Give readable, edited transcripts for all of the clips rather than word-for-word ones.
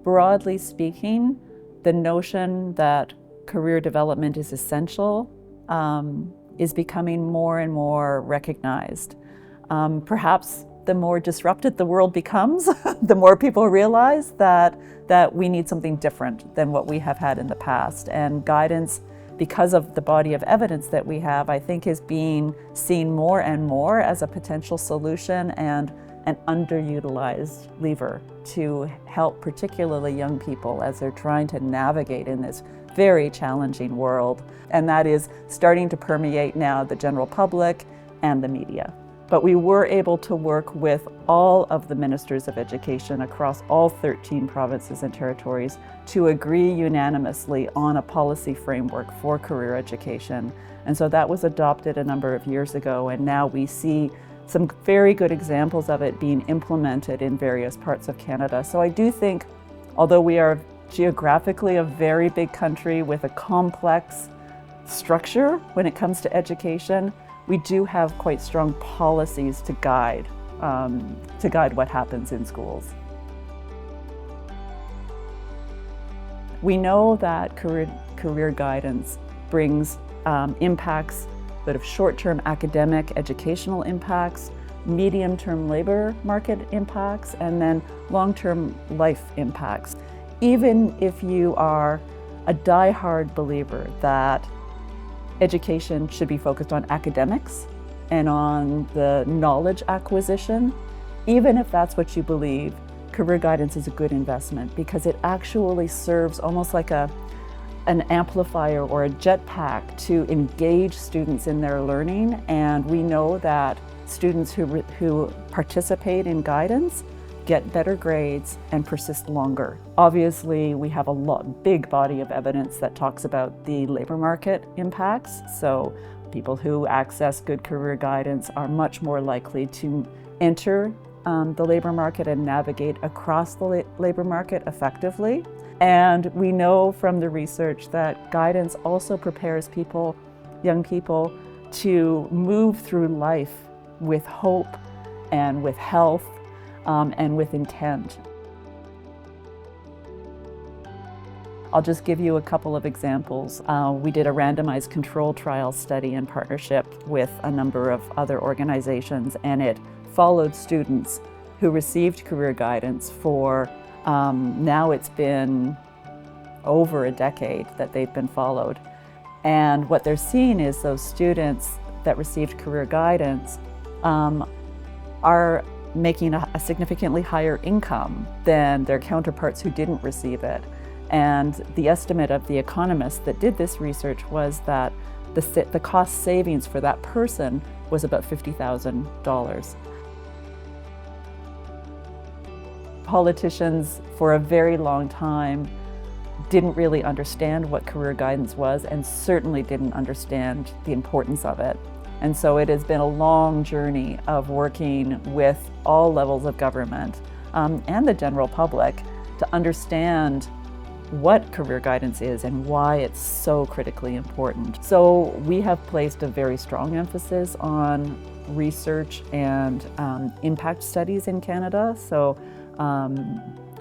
broadly speaking, the notion that career development is essential is becoming more and more recognized. Perhaps the more disrupted the world becomes, the more people realize that we need something different than what we have had in the past. And guidance, because of the body of evidence that we have, I think is being seen more and more as a potential solution and an underutilized lever to help particularly young people as they're trying to navigate in this very challenging world. And that is starting to permeate now the general public and the media. But we were able to work with all of the ministers of education across all 13 provinces and territories to agree unanimously on a policy framework for career education. And so that was adopted a number of years ago, and now we see some very good examples of it being implemented in various parts of Canada. So I do think, although we are geographically a very big country with a complex structure when it comes to education, we do have quite strong policies to guide what happens in schools. We know that career guidance brings impacts, sort of short-term academic educational impacts, medium-term labor market impacts, and then long-term life impacts. Even if you are a die-hard believer that education should be focused on academics and on the knowledge acquisition, even if that's what you believe, career guidance is a good investment because it actually serves almost like an amplifier or a jetpack to engage students in their learning. And we know that students who participate in guidance get better grades and persist longer. Obviously, we have a big body of evidence that talks about the labor market impacts. So people who access good career guidance are much more likely to enter the labor market and navigate across the labor market effectively. And we know from the research that guidance also prepares young people, to move through life with hope and with health and with intent. I'll just give you a couple of examples. We did a randomized control trial study in partnership with a number of other organizations, and it followed students who received career guidance for now it's been over a decade that they've been followed. And what they're seeing is those students that received career guidance are making a significantly higher income than their counterparts who didn't receive it. And the estimate of the economists that did this research was that the cost savings for that person was about $50,000. Politicians for a very long time didn't really understand what career guidance was and certainly didn't understand the importance of it. And so it has been a long journey of working with all levels of government and the general public to understand what career guidance is and why it's so critically important. So we have placed a very strong emphasis on research and impact studies in Canada. So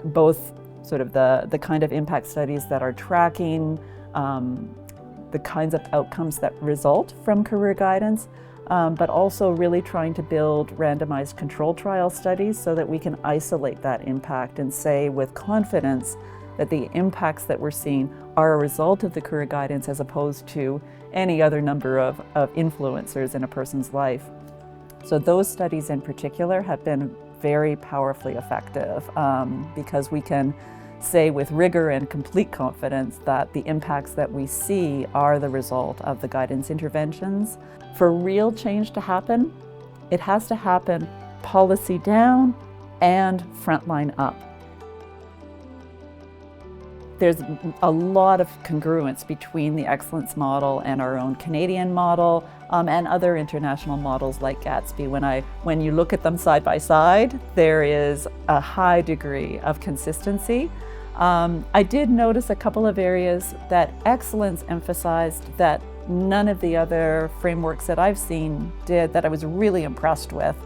both sort of the kind of impact studies that are tracking the kinds of outcomes that result from career guidance, but also really trying to build randomized control trial studies so that we can isolate that impact and say with confidence that the impacts that we're seeing are a result of the career guidance as opposed to any other number of influencers in a person's life. So those studies in particular have been very powerfully effective because we can say with rigor and complete confidence that the impacts that we see are the result of the guidance interventions. For real change to happen, it has to happen policy down and frontline up. There's a lot of congruence between the excellence model and our own Canadian model and other international models like Gatsby. When you look at them side by side, there is a high degree of consistency. I did notice a couple of areas that excellence emphasized that none of the other frameworks that I've seen did, that I was really impressed with.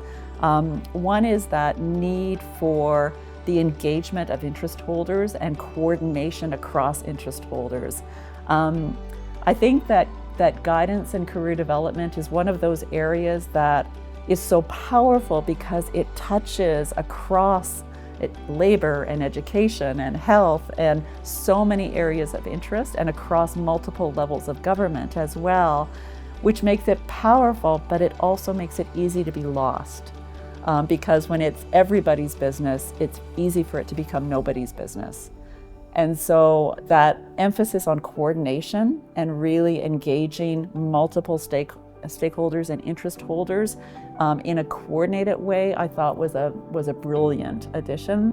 One is that need for the engagement of interest holders and coordination across interest holders. I think that guidance and career development is one of those areas that is so powerful because it touches across labor and education and health and so many areas of interest and across multiple levels of government as well, which makes it powerful, but it also makes it easy to be lost. Because when it's everybody's business, it's easy for it to become nobody's business. And so that emphasis on coordination and really engaging multiple stakeholders and interest holders in a coordinated way, I thought was a brilliant addition.